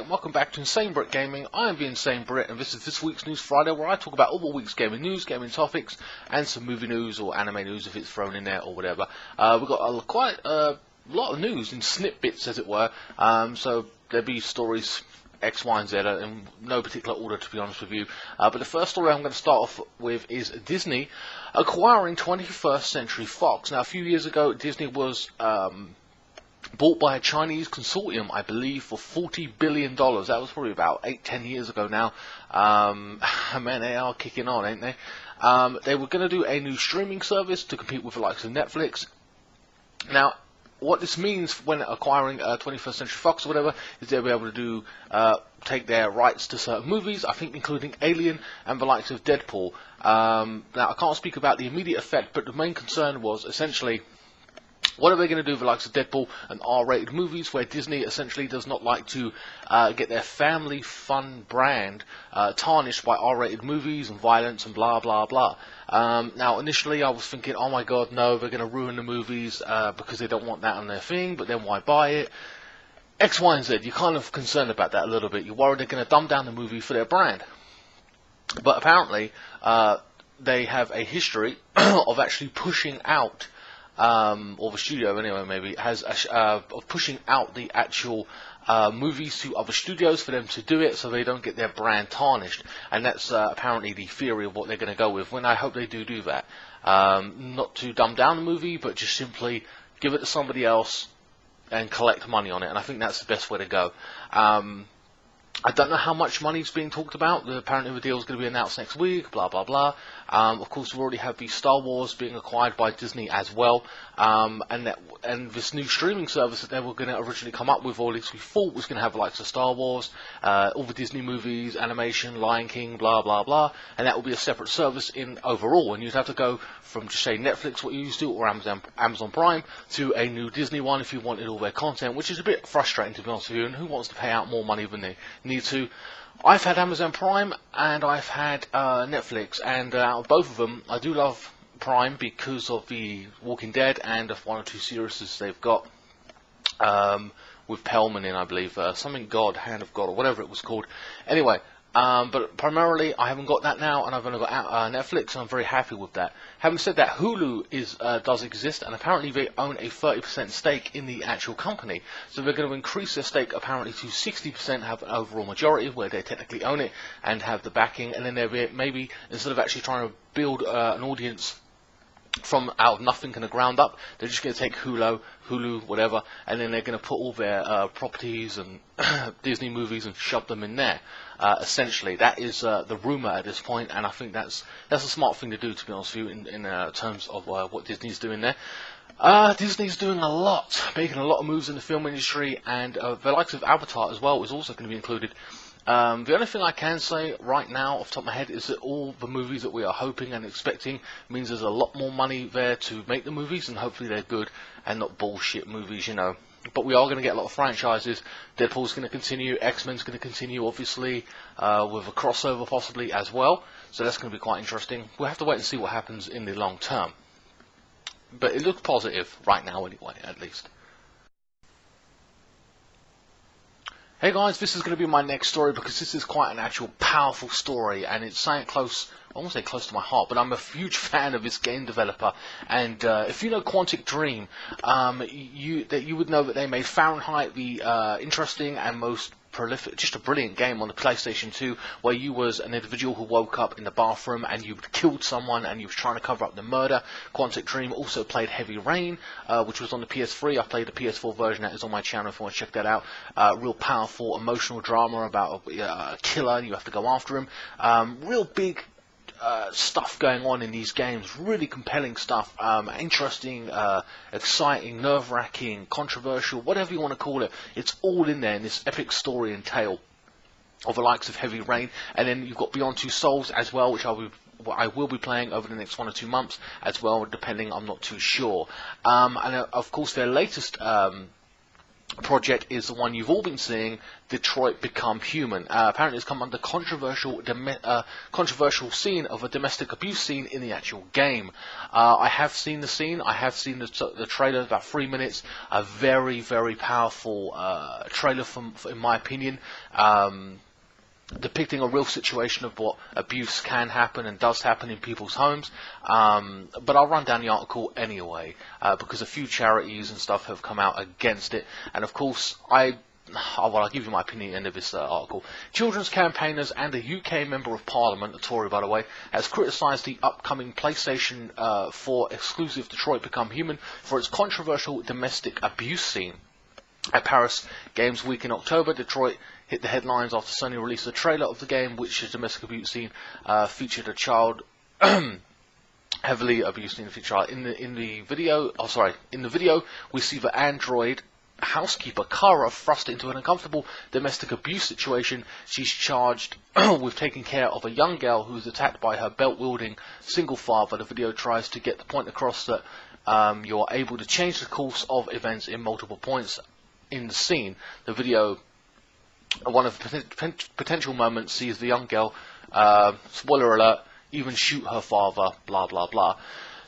and welcome back to INSANEBRIT Gaming. I am the INSANEBRIT, and this is this week's News Friday, where I talk about all the week's gaming news, gaming topics, and some movie news or anime news if it's thrown in there or whatever. We've got quite a lot of news in snippets, as it were, so there'll be stories X, Y, and Z in no particular order, to be honest with you. But the first story I'm going to start off with is Disney acquiring 21st Century Fox. Now, a few years ago, Disney was bought by a Chinese consortium, I believe, for $40 billion. That was probably about 8-10 years ago now. Man, they are kicking on, ain't they? They were going to do a new streaming service to compete with the likes of Netflix. Now, what this means when acquiring 21st Century Fox or whatever is they'll be able to do take their rights to certain movies, I think including Alien and the likes of Deadpool. Now, I can't speak about the immediate effect, but the main concern was essentially, what are they going to do with the likes of Deadpool and R-rated movies, where Disney essentially does not like to get their family fun brand tarnished by R-rated movies and violence and blah blah blah. Now, initially I was thinking, oh my god, no, they're going to ruin the movies because they don't want that on their thing, but then why buy it? X, Y, and Z, you're kind of concerned about that a little bit. You're worried they're going to dumb down the movie for their brand. But apparently they have a history of actually pushing out, or the studio anyway maybe, has of pushing out the actual movies to other studios for them to do it, so they don't get their brand tarnished. And that's apparently the theory of what they're going to go with, when I hope they do that. Not to dumb down the movie, but just simply give it to somebody else and collect money on it, and I think that's the best way to go. I don't know how much money is being talked about. Apparently the deal is going to be announced next week, blah blah blah. Of course, we already have the Star Wars being acquired by Disney as well, and this new streaming service that they were going to originally come up with, or at least we thought was going to have the likes of Star Wars, all the Disney movies, animation, Lion King, blah blah blah, and that will be a separate service in overall, and you'd have to go from just say Netflix, what you used to, or Amazon Prime, to a new Disney one if you wanted all their content, which is a bit frustrating, to be honest with you, and who wants to pay out more money than they need to? I've had Amazon Prime and I've had Netflix, and out of both of them, I do love Prime because of the Walking Dead and of one or two series they've got with Pellman in, I believe, something God, Hand of God, or whatever it was called. Anyway, but primarily I haven't got that now, and I've only got Netflix, and I'm very happy with that. Having said that, Hulu does exist, and apparently they own a 30% stake in the actual company. So they're going to increase their stake apparently to 60%, have an overall majority where they technically own it and have the backing, and then they're maybe, instead of actually trying to build an audience from out of nothing and the ground up, they're just going to take Hulu, whatever, and then they're going to put all their properties and Disney movies and shove them in there. Essentially, that is the rumor at this point, and I think that's a smart thing to do, to be honest with you, in terms of what Disney's doing there. Disney's doing a lot, making a lot of moves in the film industry, and the likes of Avatar as well is also going to be included. The only thing I can say right now off the top of my head is that all the movies that we are hoping and expecting means there's a lot more money there to make the movies, and hopefully they're good and not bullshit movies, you know. But we are going to get a lot of franchises. Deadpool's going to continue, X-Men's going to continue, obviously, with a crossover possibly as well. So that's going to be quite interesting. We'll have to wait and see what happens in the long term. But it looks positive right now anyway, at least. Hey guys, this is going to be my next story because this is quite an actual powerful story, and it's something close, I won't say close to my heart, but I'm a huge fan of this game developer. And if you know Quantic Dream, you would know that they made Fahrenheit, the interesting and most prolific, just a brilliant game on the PlayStation 2, where you was an individual who woke up in the bathroom and you killed someone and you was trying to cover up the murder. Quantic Dream also played Heavy Rain, which was on the PS3. I played the PS4 version, that is on my channel if you want to check that out. Real powerful emotional drama about a killer and you have to go after him. Real big stuff going on in these games, really compelling stuff, interesting, exciting, nerve-wracking, controversial, whatever you want to call it. It's all in there in this epic story and tale of the likes of Heavy Rain. And then you've got Beyond Two Souls as well, which I will be playing over the next 1 or 2 months as well, depending, I'm not too sure. And of course their latest project is the one you've all been seeing, Detroit Become Human. Apparently it's come under controversial scene of a domestic abuse scene in the actual game. I have seen the scene, I have seen the trailer, about 3 minutes, a very, very powerful trailer in my opinion, depicting a real situation of what abuse can happen and does happen in people's homes. But I'll run down the article anyway, because a few charities and stuff have come out against it, and of course I'll give you my opinion at the end of this article. Children's campaigners and a UK Member of Parliament, a Tory by the way, has criticised the upcoming PlayStation 4 exclusive Detroit Become Human for its controversial domestic abuse scene. At Paris Games Week in October, Detroit hit the headlines after Sony released a trailer of the game, which is domestic abuse scene featured a child heavily abused in the video. In the video, we see the android housekeeper Kara thrust into an uncomfortable domestic abuse situation. She's charged with taking care of a young girl who is attacked by her belt-wielding single father. The video tries to get the point across that you're able to change the course of events in multiple points in the scene. The video, one of the potential moments, sees the young girl, spoiler alert, even shoot her father, blah blah blah.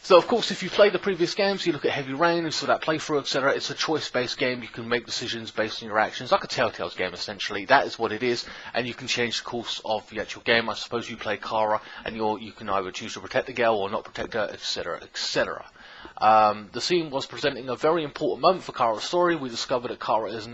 So of course, if you play the previous games, you look at Heavy Rain, you saw that playthrough, etc. It's a choice-based game. You can make decisions based on your actions, like a Telltale's game essentially. That is what it is, and you can change the course of the actual game. I suppose you play Kara, and you can either choose to protect the girl or not protect her, etc., etc. The scene was presenting a very important moment for Kara's story. We discovered that Kara is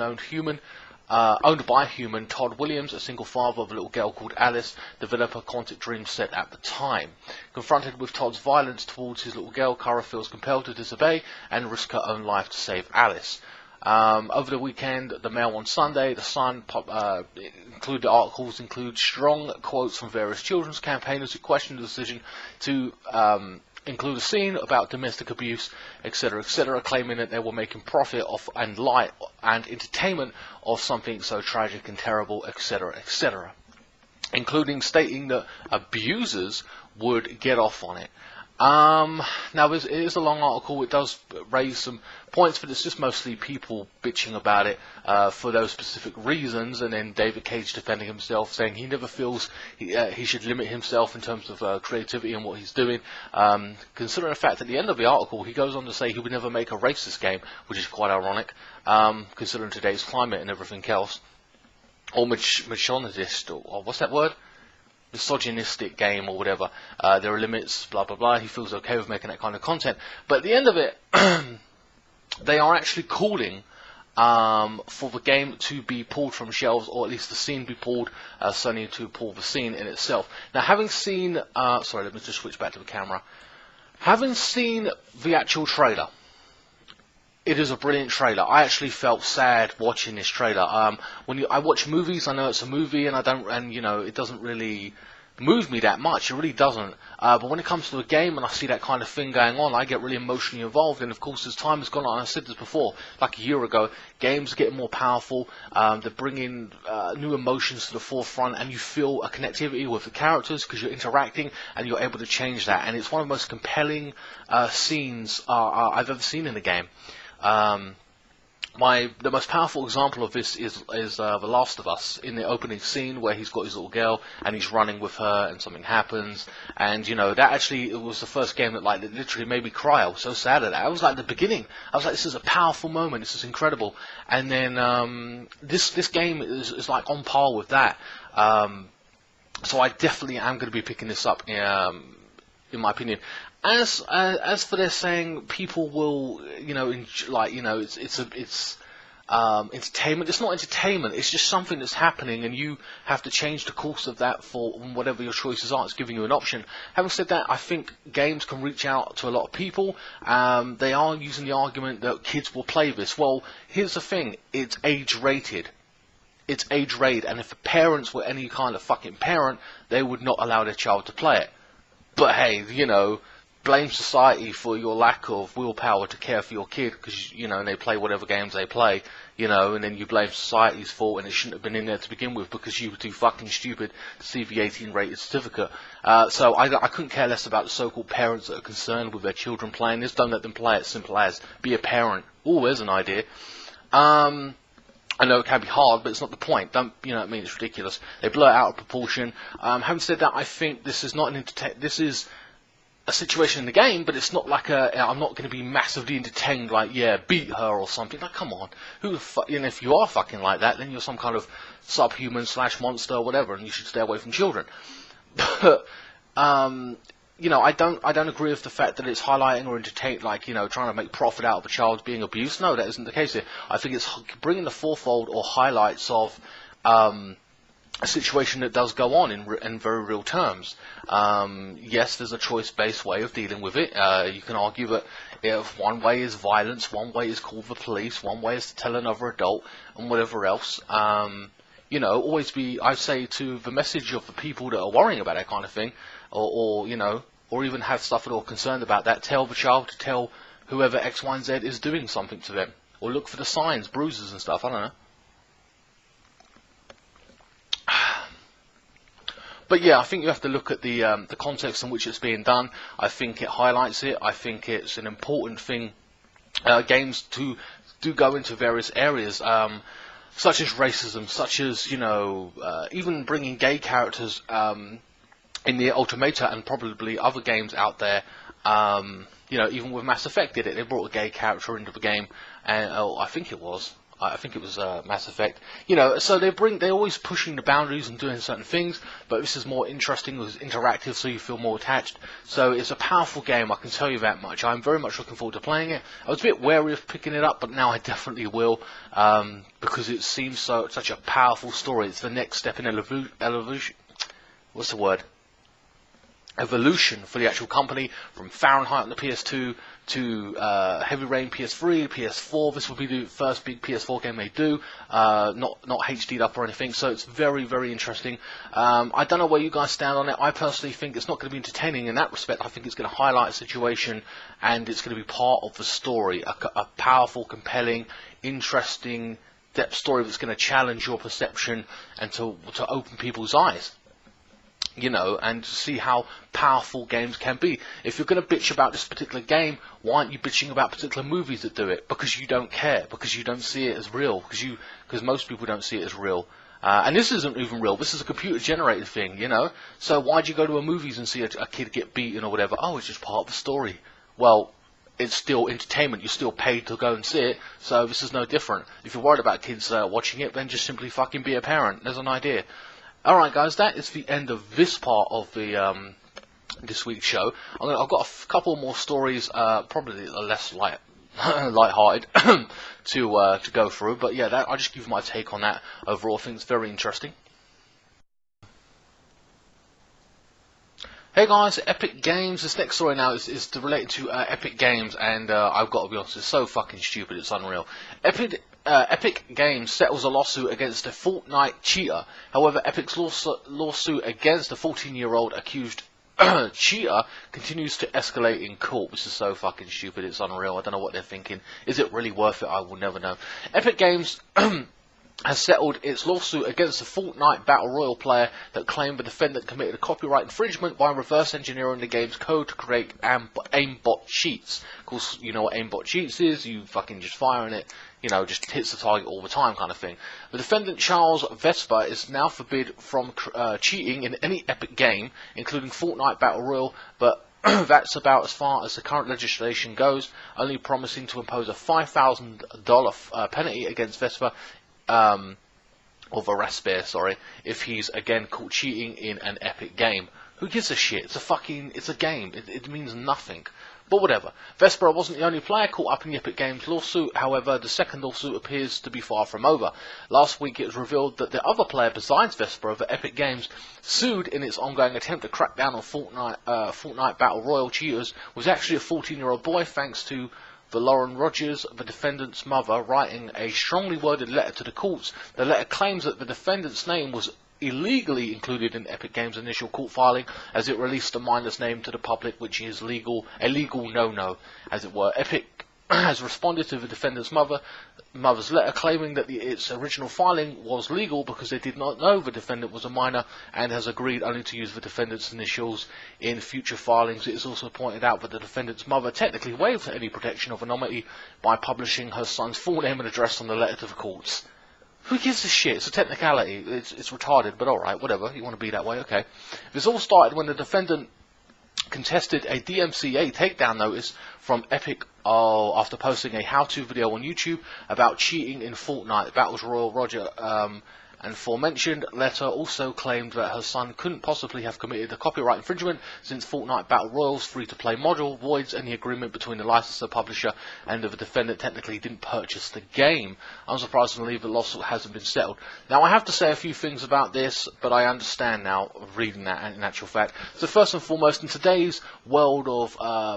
owned by human Todd Williams, a single father of a little girl called Alice, developer Quantic Dream said at the time. Confronted with Todd's violence towards his little girl, Kara feels compelled to disobey and risk her own life to save Alice. Over the weekend, the Mail on Sunday, the Sun included articles include strong quotes from various children's campaigners who questioned the decision to include a scene about domestic abuse, etc., etc., claiming that they were making profit off and light and entertainment of something so tragic and terrible, etc., etc., including stating that abusers would get off on it. Now it is a long article. It does raise some points, but it's just mostly people bitching about it for those specific reasons, and then David Cage defending himself, saying he never feels he should limit himself in terms of creativity and what he's doing, considering the fact at the end of the article he goes on to say he would never make a racist game, which is quite ironic, considering today's climate and everything else, or misogynist, or what's that word? Misogynistic game or whatever. There are limits, blah blah blah. He feels okay with making that kind of content, but at the end of it they are actually calling for the game to be pulled from shelves, or at least the scene be pulled, Sony to pull the scene in itself. Now, having seen sorry, let me just switch back to the camera. Having seen the actual trailer, it is a brilliant trailer. I actually felt sad watching this trailer. When I watch movies, I know it's a movie, and you know, it doesn't really move me that much. It really doesn't. But when it comes to a game and I see that kind of thing going on, I get really emotionally involved. And of course, as time has gone on, I said this before, like a year ago, games are getting more powerful. They're bringing new emotions to the forefront, and you feel a connectivity with the characters because you're interacting and you're able to change that. And it's one of the most compelling scenes I've ever seen in a game. The most powerful example of this is The Last of Us, in the opening scene where he's got his little girl and he's running with her and something happens, and you know, that actually, it was the first game that literally made me cry. I was so sad at that. I was like, the beginning, I was like, this is a powerful moment, this is incredible. And then this game is like on par with that. So I definitely am going to be picking this up, in my opinion. As for their saying people will, you know, it's entertainment. It's not entertainment. It's just something that's happening, and you have to change the course of that for whatever your choices are. It's giving you an option. Having said that, I think games can reach out to a lot of people. They are using the argument that kids will play this. Well, here's the thing: it's age rated. It's age rated, and if the parents were any kind of fucking parent, they would not allow their child to play it. But hey, you know, blame society for your lack of willpower to care for your kid, because, you know, and they play whatever games they play, you know, and then you blame society's fault, and it shouldn't have been in there to begin with because you were too fucking stupid to see the 18 rated certificate. So I couldn't care less about the so-called parents that are concerned with their children playing this. Don't let them play it. Simple as. Be a parent. Oh, there's an idea. I know it can be hard, but it's not the point. Don't, you know what I mean? It's ridiculous. They blow it out of proportion. Having said that, I think this is not this is a situation in the game, but it's not like I'm not going to be massively entertained, like, yeah, beat her or something. Like, come on. Who the fuck, you know, if you are fucking like that, then you're some kind of subhuman / monster or whatever, and you should stay away from children. But, you know, I don't agree with the fact that it's highlighting or entertain, like, you know, trying to make profit out of a child being abused. No, that isn't the case here. I think it's bringing the fourfold or highlights of a situation that does go on in very real terms. Yes, there's a choice-based way of dealing with it. You can argue that if one way is violence, one way is call the police, one way is to tell another adult, and whatever else. You know, always be, I say, to the message of the people that are worrying about that kind of thing, or you know, or even have stuff at all concerned about that, tell the child to tell whoever X, Y, and Z is doing something to them, or look for the signs, bruises and stuff. I don't know. But yeah, I think you have to look at the context in which it's being done. I think it highlights it. I think it's an important thing. Games do go into various areas, such as racism, such as, you know, even bringing gay characters in the Ultimata and probably other games out there. You know, even with Mass Effect did it. They brought a gay character into the game, and I think it was Mass Effect. You know, so they're always pushing the boundaries and doing certain things, but this is more interesting, it's interactive, so you feel more attached. So it's a powerful game, I can tell you that much. I'm very much looking forward to playing it. I was a bit wary of picking it up, but now I definitely will, because it seems such a powerful story. It's the next step in evolution. What's the word? Evolution for the actual company, from Fahrenheit on the PS2 to Heavy Rain PS3, PS4. This will be the first big PS4 game they do, not HD'd up or anything, so it's very, very interesting. I don't know where you guys stand on it. I personally think it's not going to be entertaining in that respect. I think it's going to highlight a situation, and it's going to be part of the story, a powerful, compelling, interesting depth story that's going to challenge your perception and to open people's eyes. You know, and to see how powerful games can be. If you're going to bitch about this particular game, why aren't you bitching about particular movies that do it? Because you don't care, because you don't see it as real, because most people don't see it as real. And this isn't even real. This is a computer-generated thing, you know. So why'd you go to a movies and see a kid get beaten or whatever? Oh, it's just part of the story. Well, it's still entertainment. You're still paid to go and see it, so this is no different. If you're worried about kids watching it, then just simply fucking be a parent. There's an idea. Alright guys, that is the end of this part of the this week's show. I've got a couple more stories, probably less light-hearted to go through, but yeah, I'll just give my take on that overall. I think it's very interesting. Hey guys, Epic Games. This next story now is related to Epic Games, and I've got to be honest, it's so fucking stupid, it's unreal. Epic Games settles a lawsuit against a Fortnite cheater. However, Epic's lawsuit against the 14-year-old accused cheater continues to escalate in court. This is so fucking stupid, it's unreal. I don't know what they're thinking. Is it really worth it? I will never know. Epic Games has settled its lawsuit against the Fortnite Battle Royale player that claimed the defendant committed a copyright infringement by reverse engineering the game's code to create aimbot cheats. Of course, you know what aimbot cheats is. You fucking just fire in it, you know, just hits the target all the time kind of thing. The defendant, Charles Vesper, is now forbid from cheating in any Epic game, including Fortnite Battle Royale, but that's about as far as the current legislation goes, only promising to impose a $5,000 penalty against Vesper, or Verasper, sorry, if he's again caught cheating in an Epic game. Who gives a shit? It's a game. It means nothing. But whatever. Vesper wasn't the only player caught up in the Epic Games lawsuit. However, the second lawsuit appears to be far from over. Last week it was revealed that the other player besides Vesper of Epic Games sued in its ongoing attempt to crack down on Fortnite Battle Royale cheaters was actually a 14-year-old boy, thanks to Lauren Rogers, the defendant's mother, writing a strongly worded letter to the courts. The letter claims that the defendant's name was illegally included in Epic Games' initial court filing, as it released the minor's name to the public, which is a legal no-no, as it were. Epic has responded to the defendant's mother's letter, claiming that its original filing was legal because they did not know the defendant was a minor, and has agreed only to use the defendant's initials in future filings. It is also pointed out that the defendant's mother technically waived any protection of anonymity by publishing her son's full name and address on the letter to the courts. Who gives a shit? It's a technicality. It's retarded, but alright, whatever. You want to be that way, okay. This all started when the defendant contested a DMCA takedown notice from Epic after posting a how-to video on YouTube about cheating in Fortnite Battles Royale. Roger and aforementioned letter also claimed that her son couldn't possibly have committed a copyright infringement since Fortnite Battle Royale's free-to-play module voids any agreement between the licensor, publisher, and the defendant technically didn't purchase the game. Unsurprisingly, the lawsuit hasn't been settled. Now, I have to say a few things about this, but I understand now, reading that in actual fact. So first and foremost, in today's world of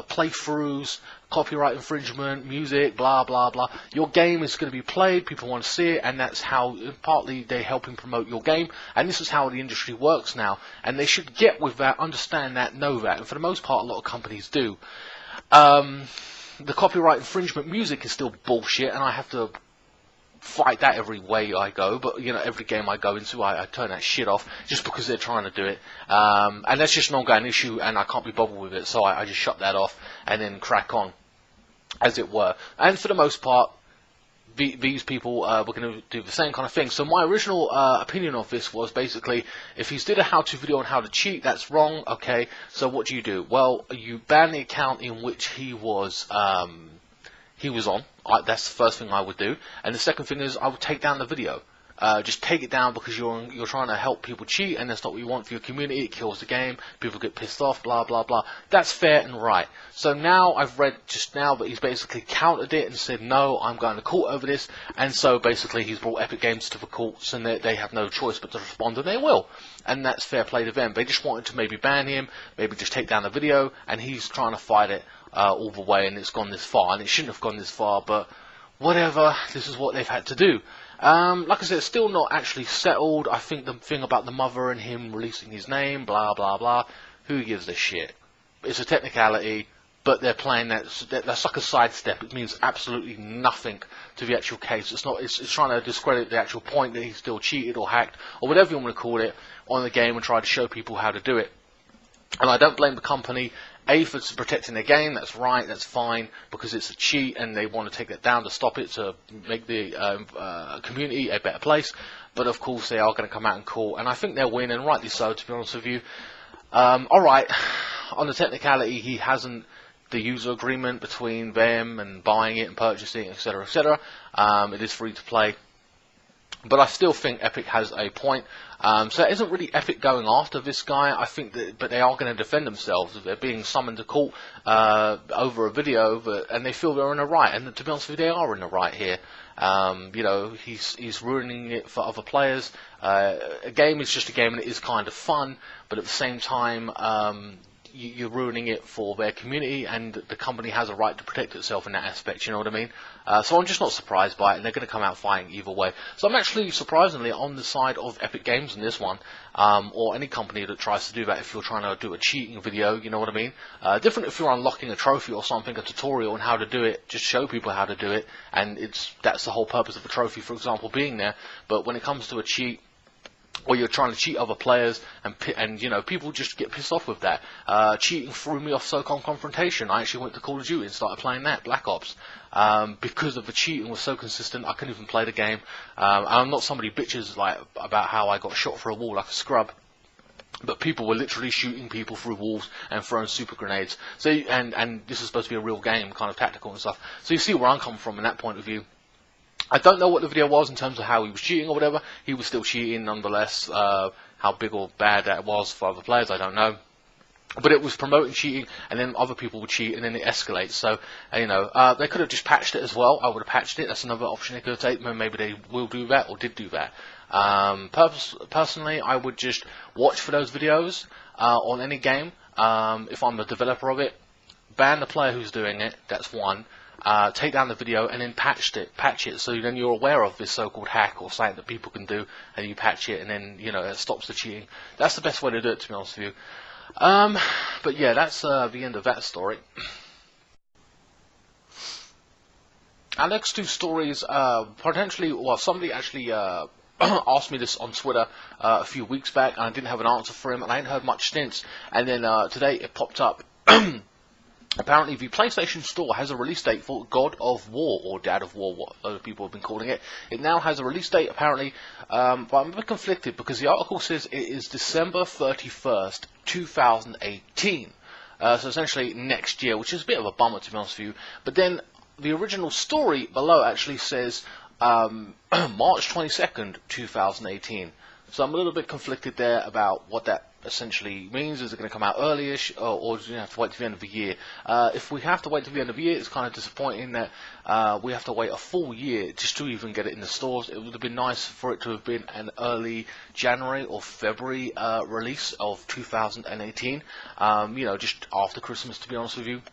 playthroughs, copyright infringement, music, blah blah blah, your game is going to be played, people want to see it, and that's how partly they're helping promote your game, and this is how the industry works now, and they should get with that, understand that, know that, and for the most part a lot of companies do. The copyright infringement music is still bullshit, and I have to fight that every way I go, but you know, every game I go into I turn that shit off just because they're trying to do it, and that's just an ongoing issue and I can't be bothered with it, so I just shut that off and then crack on, as it were. And for the most part, these people were going to do the same kind of thing. So my original opinion of this was basically, if he's did a how-to video on how to cheat, that's wrong, okay, so what do? Well, you ban the account in which he was on. That's the first thing I would do, and the second thing is I would take down the video. Just take it down because you're trying to help people cheat, and that's not what you want for your community. It kills the game. People get pissed off. Blah blah blah. That's fair and right. So now I've read just now that he's basically countered it and said no, I'm going to court over this, and so basically he's brought Epic Games to the courts, and they have no choice but to respond, and they will. And that's fair play to them. They just wanted to maybe ban him, maybe just take down the video, and he's trying to fight it all the way, and it's gone this far, and it shouldn't have gone this far, but whatever, this is what they've had to do. Like I said, it's still not actually settled. I think the thing about the mother and him releasing his name, blah blah blah, who gives a shit? It's a technicality, but they're playing that's like a sidestep. It means absolutely nothing to the actual case. It's trying to discredit the actual point that he still cheated or hacked or whatever you want to call it on the game and try to show people how to do it. And I don't blame the company, A, for protecting their game. That's right, that's fine, because it's a cheat and they want to take that down to stop it, to make the community a better place. But of course they are going to come out in court, and I think they'll win, and rightly so, to be honest with you. Alright, on the technicality, he hasn't the user agreement between them and buying it and purchasing it, etc, etc. It is free to play. But I still think Epic has a point. So it isn't really Epic going after this guy. I think that, but they are going to defend themselves. They're being summoned to court over a video, and they feel they're in the right. And to be honest with you, they are in the right here. You know, he's ruining it for other players. A game is just a game, and it is kind of fun. But at the same time, you're ruining it for their community, and the company has a right to protect itself in that aspect, you know what I mean? So I'm just not surprised by it, and they're going to come out fighting either way. So I'm actually surprisingly on the side of Epic Games in this one, or any company that tries to do that if you're trying to do a cheating video, you know what I mean? Different if you're unlocking a trophy or something, a tutorial on how to do it, just show people how to do it, and that's the whole purpose of a trophy, for example, being there. But when it comes to a cheat, or you're trying to cheat other players, and you know, people just get pissed off with that. Cheating threw me off SOCOM Confrontation. I actually went to Call of Duty and started playing that, Black Ops. Because of the cheating was so consistent, I couldn't even play the game. I'm not somebody bitches like about how I got shot through a wall like a scrub. But people were literally shooting people through walls and throwing super grenades. So, and this is supposed to be a real game, kind of tactical and stuff. So you see where I'm coming from in that point of view. I don't know what the video was in terms of how he was cheating or whatever. He was still cheating nonetheless. How big or bad that was for other players, I don't know. But it was promoting cheating, and then other people would cheat, and then it escalates. So, you know, they could have just patched it as well. I would have patched it. That's another option they could have taken. Maybe they will do that or did do that. Personally, I would just watch for those videos on any game. If I'm the developer of it, ban the player who's doing it. That's one. Take down the video and then patch it, so then you're aware of this so-called hack or something that people can do, and you patch it, and then, you know, it stops the cheating. That's the best way to do it, to be honest with you. But yeah, that's the end of that story. our next two stories, potentially, well, somebody actually asked me this on Twitter a few weeks back, and I didn't have an answer for him, and I ain't heard much since. And then today it popped up. Apparently, the PlayStation Store has a release date for God of War, or Dad of War, what other people have been calling it. It now has a release date, apparently, but I'm a bit conflicted because the article says it is December 31st, 2018. So essentially next year, which is a bit of a bummer, to be honest with you. But then the original story below actually says March 22nd, 2018. So I'm a little bit conflicted there about what that essentially means. Is it going to come out early-ish, or do you have to wait to the end of the year? If we have to wait to the end of the year, it's kind of disappointing that we have to wait a full year just to even get it in the stores. It would have been nice for it to have been an early January or February release of 2018, you know, just after Christmas, to be honest with you.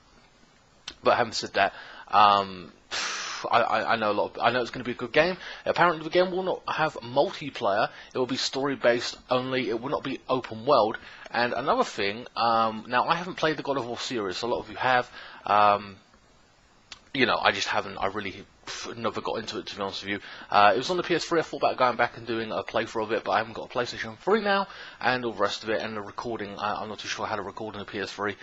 But having said that, I know I know it's going to be a good game. Apparently, the game will not have multiplayer. It will be story-based only. It will not be open world. And another thing, now I haven't played the God of War series. A lot of you have. You know, I just haven't. I really never got into it, to be honest with you. It was on the PS3. I thought about going back and doing a playthrough of it, but I haven't got a PlayStation 3 now, and all the rest of it. And the recording, I'm not too sure how to record on the PS3.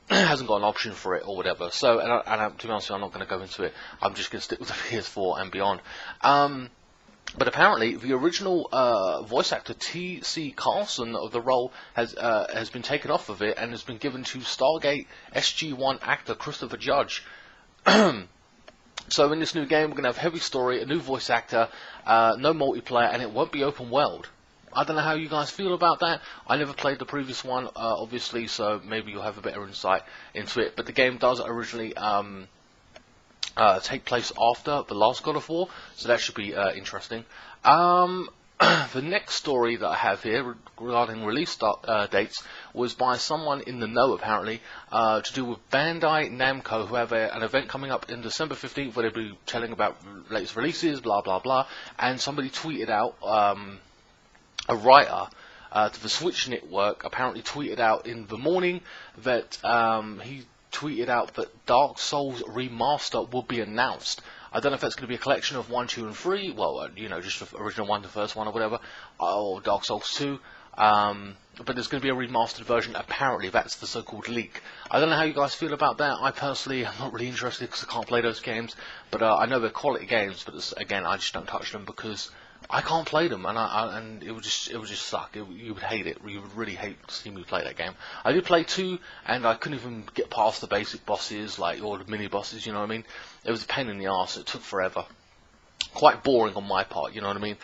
Hasn't got an option for it or whatever. So, to be honest with you, I'm not going to go into it. I'm just going to stick with the PS4 and beyond. But apparently, the original voice actor T.C. Carlson of the role has been taken off of it and has been given to Stargate SG-1 actor Christopher Judge. So in this new game, we're going to have heavy story, a new voice actor, no multiplayer, and it won't be open world. I don't know how you guys feel about that. I never played the previous one, obviously, so maybe you'll have a better insight into it. But the game does originally take place after the last God of War, so that should be interesting. The next story that I have here regarding release dates was by someone in the know, apparently, to do with Bandai Namco, who have an event coming up in December 15th where they'll be telling about latest releases, blah, blah, blah. And somebody tweeted out, a writer to the Switch Network apparently tweeted out in the morning that he tweeted out that Dark Souls Remaster will be announced. I don't know if that's going to be a collection of 1, 2, and 3. Well, you know, just the original 1, the first one, or whatever, or Dark Souls 2. But there's going to be a remastered version. Apparently, that's the so-called leak. I don't know how you guys feel about that. I personally am not really interested because I can't play those games. But I know they're quality games. But again, I just don't touch them because I can't play them, and it would just suck. You would hate it. You would really hate to see me play that game. I did play 2, and I couldn't even get past the basic bosses, like all the mini bosses. You know what I mean? It was a pain in the arse. It took forever. Quite boring on my part. You know what I mean?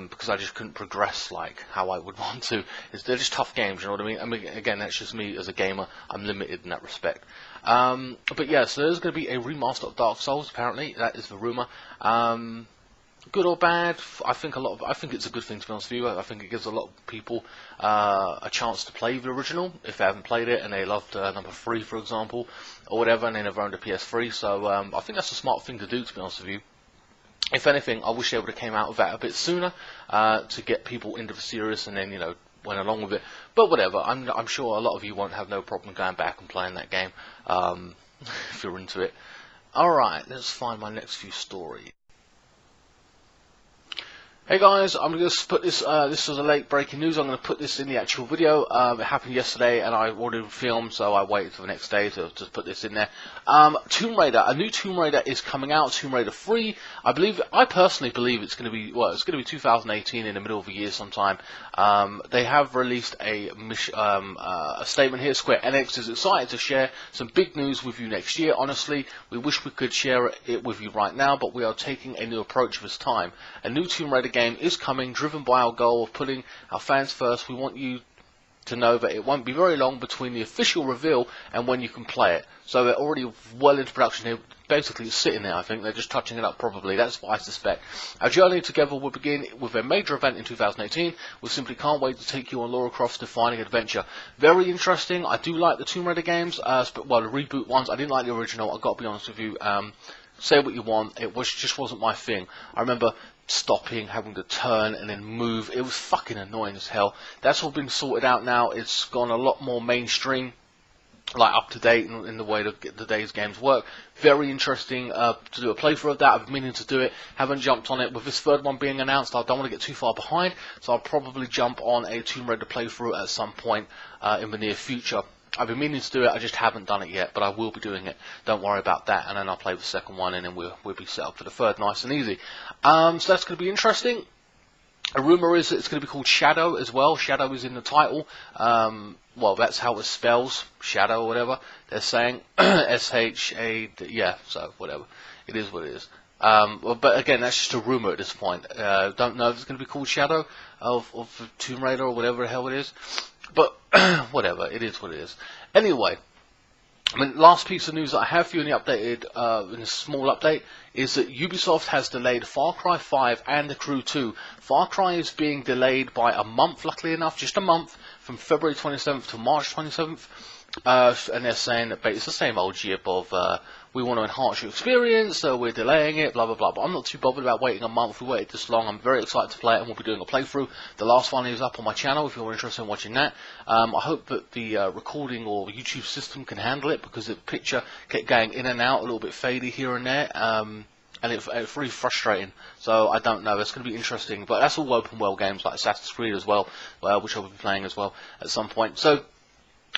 Because I just couldn't progress like how I would want to. They're just tough games. You know what I mean? Again, that's just me as a gamer. I'm limited in that respect. But yeah, so there's going to be a remaster of Dark Souls. Apparently, that is the rumor. Good or bad, I think it's a good thing, to be honest with you. I think it gives a lot of people a chance to play the original if they haven't played it and they loved number 3, for example, or whatever, and they never owned a PS3. So I think that's a smart thing to do, to be honest with you. If anything, I wish they would have came out with that a bit sooner to get people into the series, and then, you know, went along with it. But whatever, I'm sure a lot of you won't have no problem going back and playing that game if you're into it. Alright, let's find my next few stories. Hey guys, I'm going to put this, this was a late breaking news, I'm going to put this in the actual video. It happened yesterday and I ordered film, so I waited for the next day to just put this in there. Tomb Raider, a new Tomb Raider is coming out, Tomb Raider 3. I personally believe it's going to be, well, it's going to be 2018 in the middle of the year sometime. They have released a statement here. Square Enix is excited to share some big news with you next year. Honestly, we wish we could share it with you right now, but we are taking a new approach this time. A new Tomb Raider game is coming, driven by our goal of putting our fans first. We want you to know that it won't be very long between the official reveal and when you can play it. So they're already well into production here, basically sitting there. I think they're just touching it up probably. That's what I suspect. Our journey together will begin with a major event in 2018. We simply can't wait to take you on Lara Croft's defining adventure. Very interesting. I do like the Tomb Raider games, well, the reboot ones. I didn't like the original, I've got to be honest with you. Say what you want, it just wasn't my thing. I remember stopping, having to turn and then move. It was fucking annoying as hell. That's all been sorted out now. It's gone a lot more mainstream. like up to date in the way that today's games work. Very interesting to do a playthrough of that. I've been meaning to do it, haven't jumped on it. With this third one being announced, I don't want to get too far behind, so I'll probably jump on a Tomb Raider playthrough at some point in the near future. I've been meaning to do it, I just haven't done it yet, but I will be doing it. Don't worry about that, and then I'll play the second one, and then we'll be set up for the third, nice and easy. So that's going to be interesting. A rumour is that it's going to be called Shadow as well. Shadow is in the title. Well, that's how it spells, Shadow or whatever. They're saying S-H-A, yeah, so whatever. It is what it is. But again, that's just a rumour at this point. Don't know if it's going to be called Shadow of Tomb Raider or whatever the hell it is. But whatever, it is what it is. Anyway, I mean, last piece of news that I have for you in the updated, in a small update, is that Ubisoft has delayed Far Cry 5 and The Crew 2. Far Cry is being delayed by a month, luckily enough, just a month, from February 27th to March 27th. And they're saying that it's the same old jib of, we want to enhance your experience, so we're delaying it, blah, blah, blah. But I'm not too bothered about waiting a month. We waited this long. I'm very excited to play it, and we'll be doing a playthrough. The last one is up on my channel if you're interested in watching that. I hope that the recording or YouTube system can handle it, because the picture kept going in and out, a little bit fadey here and there. And it's really frustrating, so I don't know. It's going to be interesting, but that's all open world games like Assassin's Creed as well, which I'll be playing as well at some point. So,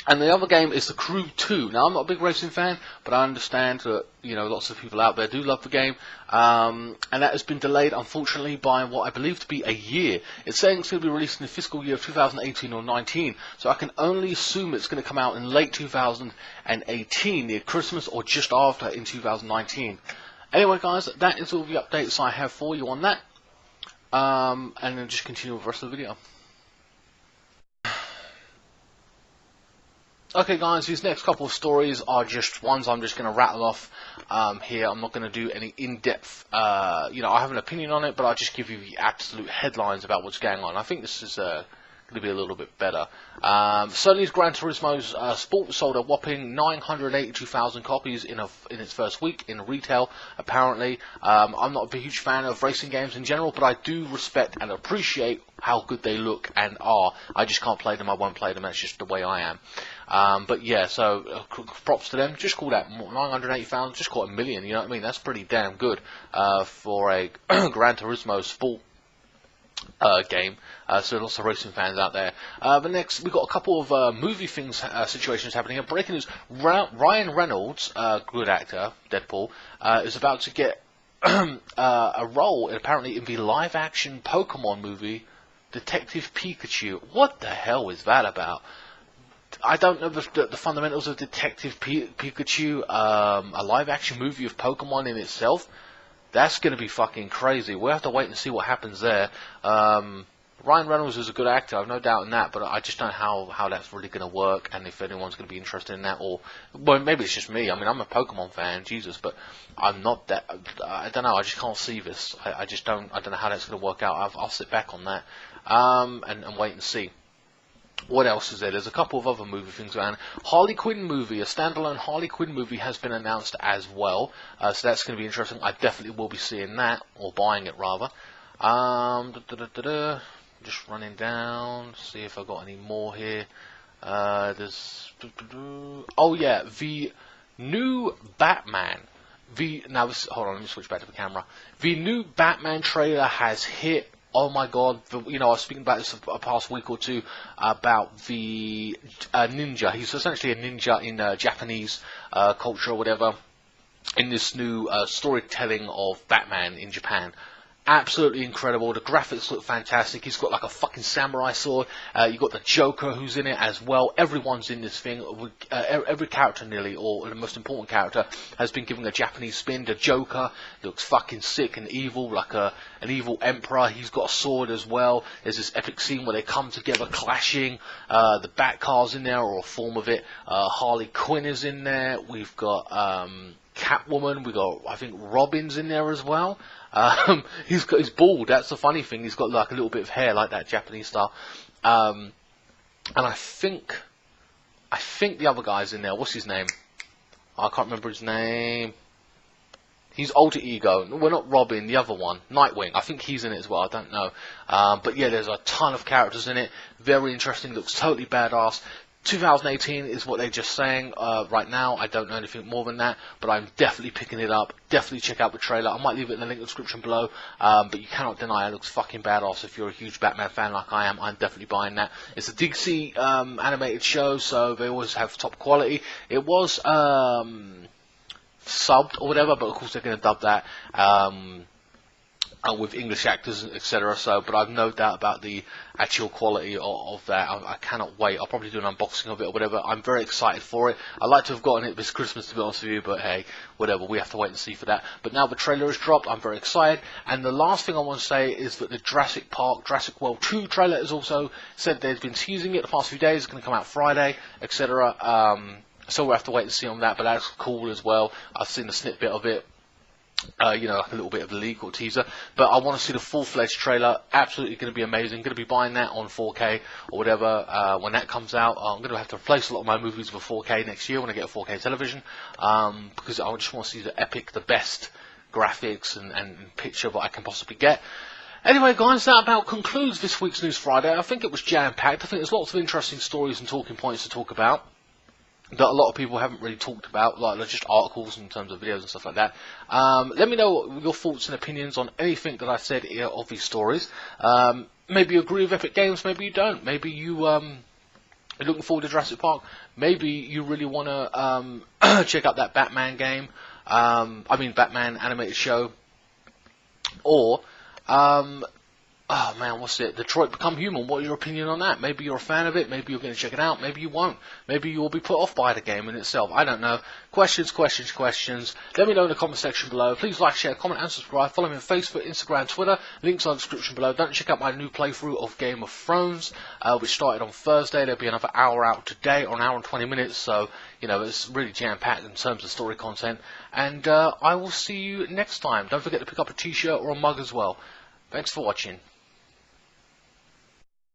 and the other game is The Crew 2. Now, I'm not a big racing fan, but I understand that, you know, lots of people out there do love the game, and that has been delayed, unfortunately, by what I believe to be a year. It's saying it's going to be released in the fiscal year of 2018 or 19, so I can only assume it's going to come out in late 2018, near Christmas, or just after in 2019. Anyway, guys, that is all the updates I have for you on that. And then just continue with the rest of the video. Okay, guys, these next couple of stories are just ones I'm just going to rattle off here. I'm not going to do any in-depth, you know, I have an opinion on it, but I'll just give you the absolute headlines about what's going on. I think this is going to be a little bit better. Sony's Gran Turismo Sport sold a whopping 982,000 copies in its first week in retail, apparently. I'm not a huge fan of racing games in general, but I do respect and appreciate how good they look and are. I just can't play them, I won't play them, that's just the way I am. But yeah, so props to them. Just call that 980,000, just call it 1 million, you know what I mean? That's pretty damn good for a Gran Turismo Sport game. So lots of racing fans out there. But next, we've got a couple of movie things, situations happening here. Breaking news: Ryan Reynolds, good actor, Deadpool, is about to get a role, apparently, in the live-action Pokemon movie, Detective Pikachu. What the hell is that about? I don't know the fundamentals of Detective Pikachu. A live-action movie of Pokemon in itself. That's going to be fucking crazy. We'll have to wait and see what happens there. Ryan Reynolds is a good actor, I've no doubt in that, but I just don't know how that's really going to work, and if anyone's going to be interested in that, or, well, maybe it's just me. I mean, I'm a Pokemon fan, Jesus, but I'm not that, I don't know, I just can't see this. I don't know how that's going to work out. I'll sit back on that, and wait and see. What else is there? There's a couple of other movie things around. Harley Quinn movie, a standalone Harley Quinn movie has been announced as well. So that's going to be interesting. I definitely will be seeing that, or buying it rather. Just running down, see if I've got any more here. There's, oh yeah, the new Batman. Hold on, let me switch back to the camera. The new Batman trailer has hit. Oh my god, you know, I was speaking about this a past week or two about the ninja. He's essentially a ninja in Japanese culture or whatever, in this new storytelling of Batman in Japan. Absolutely incredible. The graphics look fantastic. He's got like a fucking samurai sword. You've got the Joker who's in it as well. Everyone's in this thing. Every character nearly, or the most important character, has been given a Japanese spin. The Joker looks fucking sick and evil, like an evil emperor. He's got a sword as well. There's this epic scene where they come together clashing. The Batcar's in there, or a form of it. Harley Quinn is in there. We've got Catwoman. We've got, I think, Robin's in there as well. He's bald. That's the funny thing. He's got like a little bit of hair, like that Japanese style. And I think the other guy's in there. What's his name? I can't remember his name. He's alter ego. No, we're not Robin. The other one, Nightwing. I think he's in it as well. I don't know. But yeah, there's a ton of characters in it. Very interesting. Looks totally badass. 2018 is what they're just saying right now. I don't know anything more than that, but I'm definitely picking it up. Definitely check out the trailer. I might leave it in the link in the description below, but you cannot deny it looks fucking badass. If you're a huge Batman fan like I am, I'm definitely buying that. It's a DC animated show, so they always have top quality. It was subbed or whatever, but of course they're going to dub that with English actors, etc. So, but I've no doubt about the actual quality of that. I cannot wait. I'll probably do an unboxing of it or whatever. I'm very excited for it. I'd like to have gotten it this Christmas, to be honest with you, but hey, whatever. We have to wait and see for that. But now the trailer is dropped. I'm very excited. And the last thing I want to say is that the Jurassic World 2 trailer is also said they've been teasing it the past few days. It's going to come out Friday, etc. So we'll have to wait and see on that. But that's cool as well. I've seen a snippet of it. You know, like a little bit of a leak or teaser, but I want to see the full-fledged trailer. Absolutely going to be amazing. Going to be buying that on 4K or whatever when that comes out. I'm going to have to replace a lot of my movies with 4K next year when I get a 4K television, because I just want to see the epic, the best graphics and picture that I can possibly get. Anyway, guys, that about concludes this week's News Friday. I think it was jam-packed. I think there's lots of interesting stories and talking points to talk about that a lot of people haven't really talked about, like just articles in terms of videos and stuff like that. Let me know your thoughts and opinions on anything that I said here of these stories. Maybe you agree with Epic Games, maybe you don't. Maybe you are looking forward to Jurassic Park. Maybe you really want to check out that Batman game. Batman animated show. Or oh man, what's it? Detroit Become Human. What are your opinion on that? Maybe you're a fan of it. Maybe you're going to check it out. Maybe you won't. Maybe you will be put off by the game in itself. I don't know. Questions. Let me know in the comment section below. Please like, share, comment, and subscribe. Follow me on Facebook, Instagram, Twitter. Links are in the description below. Don't check out my new playthrough of Game of Thrones, which started on Thursday. There'll be another hour out today, or an hour and 20 minutes. So, you know, it's really jam-packed in terms of story content. And I will see you next time. Don't forget to pick up a t-shirt or a mug as well. Thanks for watching.